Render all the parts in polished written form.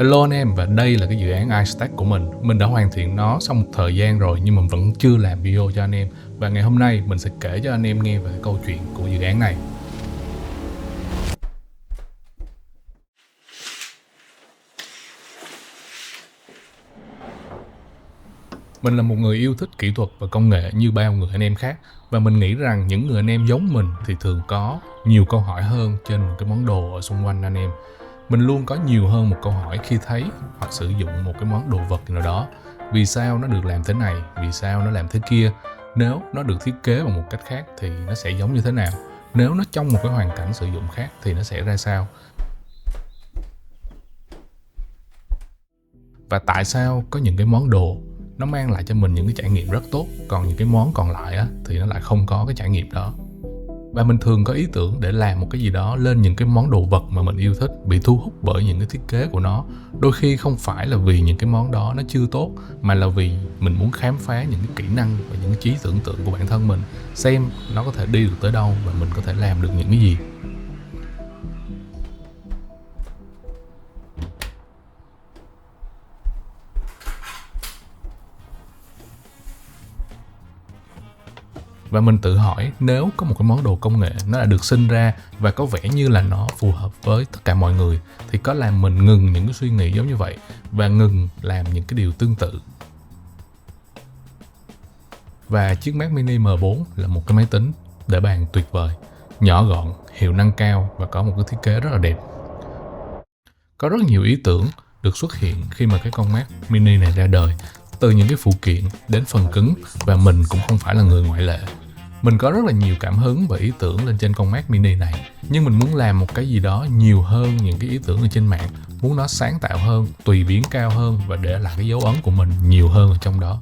Hello anh em, và đây là cái dự án iStack của mình. Mình đã hoàn thiện nó sau một thời gian rồi nhưng mà vẫn chưa làm video cho anh em. Và ngày hôm nay mình sẽ kể cho anh em nghe về câu chuyện của dự án này. Mình là một người yêu thích kỹ thuật và công nghệ như bao người anh em khác. Và mình nghĩ rằng những người anh em giống mình thì thường có nhiều câu hỏi hơn trên một cái món đồ ở xung quanh anh em. Mình luôn có nhiều hơn một câu hỏi khi thấy hoặc sử dụng một cái món đồ vật nào đó. Vì sao nó được làm thế này? Vì sao nó làm thế kia? Nếu nó được thiết kế bằng một cách khác thì nó sẽ giống như thế nào? Nếu nó trong một cái hoàn cảnh sử dụng khác thì nó sẽ ra sao? Và tại sao có những cái món đồ nó mang lại cho mình những cái trải nghiệm rất tốt, còn những cái món còn lại thì nó lại không có cái trải nghiệm đó. Và mình thường có ý tưởng để làm một cái gì đó lên những cái món đồ vật mà mình yêu thích, bị thu hút bởi những cái thiết kế của nó. Đôi khi không phải là vì những cái món đó nó chưa tốt, mà là vì mình muốn khám phá những cái kỹ năng và những cái trí tưởng tượng của bản thân mình, xem nó có thể đi được tới đâu và mình có thể làm được những cái gì. Và mình tự hỏi, nếu có một cái món đồ công nghệ nó đã được sinh ra và có vẻ như là nó phù hợp với tất cả mọi người, thì có làm mình ngừng những cái suy nghĩ giống như vậy và ngừng làm những cái điều tương tự. Và chiếc Mac Mini M4 là một cái máy tính để bàn tuyệt vời, nhỏ gọn, hiệu năng cao và có một cái thiết kế rất là đẹp. Có rất nhiều ý tưởng được xuất hiện khi mà cái con Mac Mini này ra đời, từ những cái phụ kiện đến phần cứng, và mình cũng không phải là người ngoại lệ. Mình có rất là nhiều cảm hứng và ý tưởng lên trên con Mac Mini này, nhưng mình muốn làm một cái gì đó nhiều hơn những cái ý tưởng ở trên mạng, muốn nó sáng tạo hơn, tùy biến cao hơn và để lại cái dấu ấn của mình nhiều hơn ở trong đó.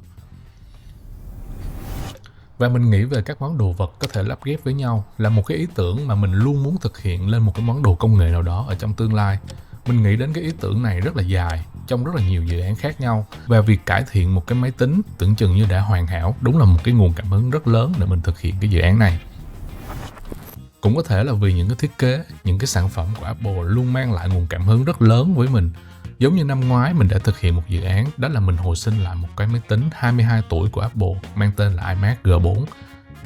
Và mình nghĩ về các món đồ vật có thể lắp ghép với nhau là một cái ý tưởng mà mình luôn muốn thực hiện lên một cái món đồ công nghệ nào đó ở trong tương lai. Mình nghĩ đến cái ý tưởng này rất là dài, trong rất là nhiều dự án khác nhau, và việc cải thiện một cái máy tính tưởng chừng như đã hoàn hảo đúng là một cái nguồn cảm hứng rất lớn để mình thực hiện cái dự án này. Cũng có thể là vì những cái thiết kế, những cái sản phẩm của Apple luôn mang lại nguồn cảm hứng rất lớn với mình. Giống như năm ngoái mình đã thực hiện một dự án, đó là mình hồi sinh lại một cái máy tính 22 tuổi của Apple mang tên là iMac G4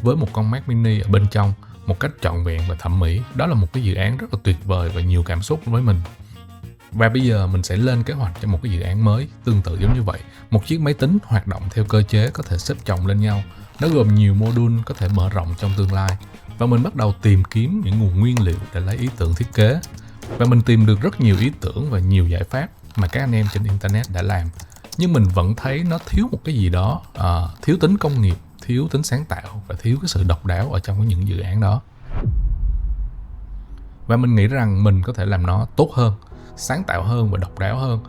với một con Mac Mini ở bên trong một cách trọn vẹn và thẩm mỹ. Đó là một cái dự án rất là tuyệt vời và nhiều cảm xúc với mình. Và bây giờ mình sẽ lên kế hoạch cho một cái dự án mới tương tự giống như vậy. Một chiếc máy tính hoạt động theo cơ chế có thể xếp chồng lên nhau. Nó gồm nhiều module có thể mở rộng trong tương lai. Và mình bắt đầu tìm kiếm những nguồn nguyên liệu để lấy ý tưởng thiết kế. Và mình tìm được rất nhiều ý tưởng và nhiều giải pháp mà các anh em trên Internet đã làm. Nhưng mình vẫn thấy nó thiếu một cái gì đó, thiếu tính công nghiệp, thiếu tính sáng tạo và thiếu cái sự độc đáo ở trong những dự án đó. Và mình nghĩ rằng mình có thể làm nó tốt hơn, sáng tạo hơn và độc đáo hơn.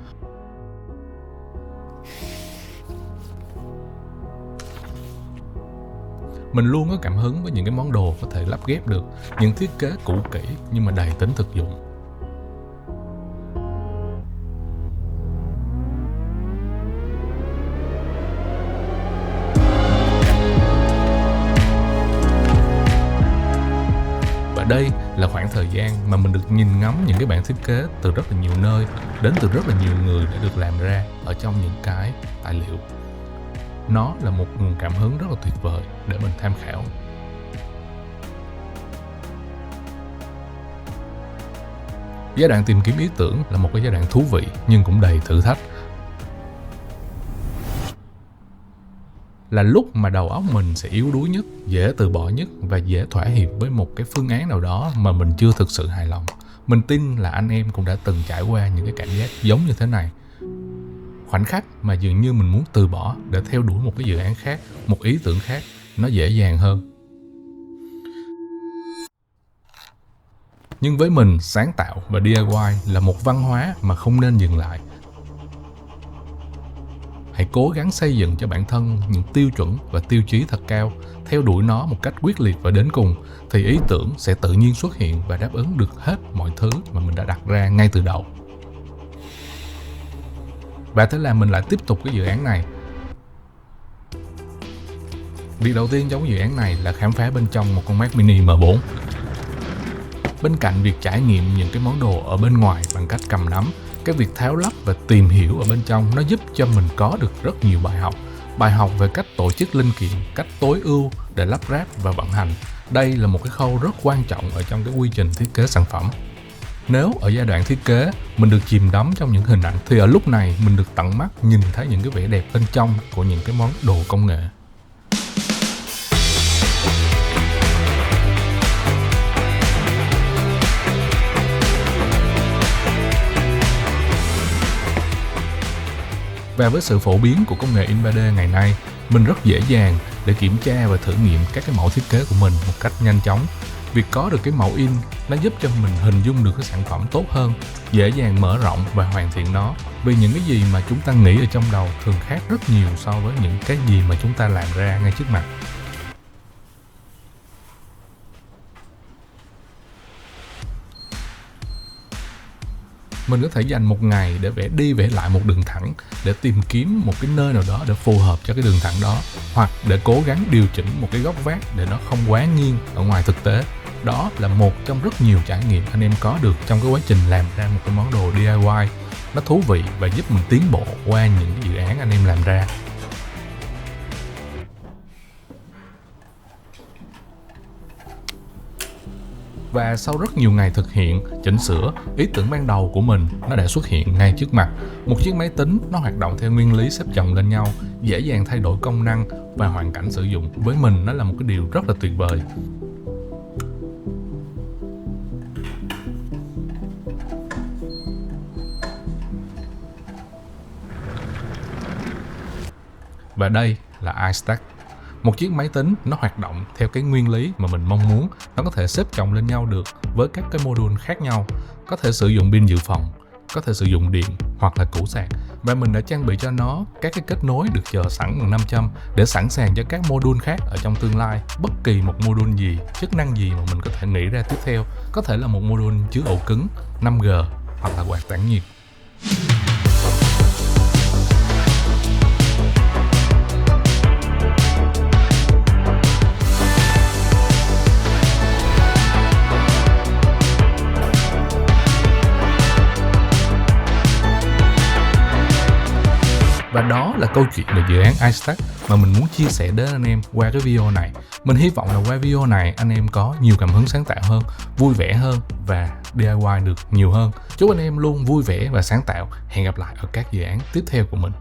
Mình luôn có cảm hứng với những cái món đồ có thể lắp ghép được, những thiết kế cũ kỹ nhưng mà đầy tính thực dụng. Và đây là khoảng thời gian mà mình được nhìn ngắm những cái bản thiết kế từ rất là nhiều nơi, đến từ rất là nhiều người để được làm ra ở trong những cái tài liệu. Nó là một nguồn cảm hứng rất là tuyệt vời để mình tham khảo. Giai đoạn tìm kiếm ý tưởng là một cái giai đoạn thú vị nhưng cũng đầy thử thách. Là lúc mà đầu óc mình sẽ yếu đuối nhất, dễ từ bỏ nhất và dễ thỏa hiệp với một cái phương án nào đó mà mình chưa thực sự hài lòng. Mình tin là anh em cũng đã từng trải qua những cái cảm giác giống như thế này. Khoảnh khắc mà dường như mình muốn từ bỏ để theo đuổi một cái dự án khác, một ý tưởng khác, nó dễ dàng hơn. Nhưng với mình, sáng tạo và DIY là một văn hóa mà không nên dừng lại. Hãy cố gắng xây dựng cho bản thân những tiêu chuẩn và tiêu chí thật cao, theo đuổi nó một cách quyết liệt và đến cùng, thì ý tưởng sẽ tự nhiên xuất hiện và đáp ứng được hết mọi thứ mà mình đã đặt ra ngay từ đầu. Và thế là mình lại tiếp tục cái dự án này. Việc đầu tiên trong dự án này là khám phá bên trong một con Mac Mini M4. Bên cạnh việc trải nghiệm những cái món đồ ở bên ngoài bằng cách cầm nắm, Cái việc tháo lắp và tìm hiểu ở bên trong nó giúp cho mình có được rất nhiều bài học về cách tổ chức linh kiện, cách tối ưu để lắp ráp và vận hành. Đây là một cái khâu rất quan trọng ở trong cái quy trình thiết kế sản phẩm. Nếu ở giai đoạn thiết kế mình được chìm đắm trong những hình ảnh thì ở lúc này mình được tận mắt nhìn thấy những cái vẻ đẹp bên trong của những cái món đồ công nghệ. Và với sự phổ biến của công nghệ in 3D ngày nay, mình rất dễ dàng để kiểm tra và thử nghiệm các cái mẫu thiết kế của mình một cách nhanh chóng. Việc có được cái mẫu in nó giúp cho mình hình dung được cái sản phẩm tốt hơn, dễ dàng mở rộng và hoàn thiện nó. Vì những cái gì mà chúng ta nghĩ ở trong đầu thường khác rất nhiều so với những cái gì mà chúng ta làm ra ngay trước mặt. Mình có thể dành một ngày để vẽ lại một đường thẳng, để tìm kiếm một cái nơi nào đó để phù hợp cho cái đường thẳng đó, hoặc để cố gắng điều chỉnh một cái góc vát để nó không quá nghiêng ở ngoài thực tế. Đó là một trong rất nhiều trải nghiệm anh em có được trong cái quá trình làm ra một cái món đồ DIY. Nó thú vị và giúp mình tiến bộ qua những dự án anh em làm ra. Và sau rất nhiều ngày thực hiện, chỉnh sửa, ý tưởng ban đầu của mình nó đã xuất hiện ngay trước mặt. Một chiếc máy tính nó hoạt động theo nguyên lý xếp chồng lên nhau, dễ dàng thay đổi công năng và hoàn cảnh sử dụng. Với mình nó là một cái điều rất là tuyệt vời. Và đây là iStack. Một chiếc máy tính nó hoạt động theo cái nguyên lý mà mình mong muốn. Nó có thể xếp chồng lên nhau được với các cái module khác nhau. Có thể sử dụng pin dự phòng, có thể sử dụng điện hoặc là củ sạc. Và mình đã trang bị cho nó các cái kết nối được chờ sẵn bằng nam châm để sẵn sàng cho các module khác ở trong tương lai. Bất kỳ một module gì, chức năng gì mà mình có thể nghĩ ra tiếp theo. Có thể là một module chứa ổ cứng, 5G hoặc là quạt tản nhiệt. Và đó là câu chuyện về dự án iStack mà mình muốn chia sẻ đến anh em qua cái video này. Mình hy vọng là qua video này anh em có nhiều cảm hứng sáng tạo hơn, vui vẻ hơn và DIY được nhiều hơn. Chúc anh em luôn vui vẻ và sáng tạo. Hẹn gặp lại ở các dự án tiếp theo của mình.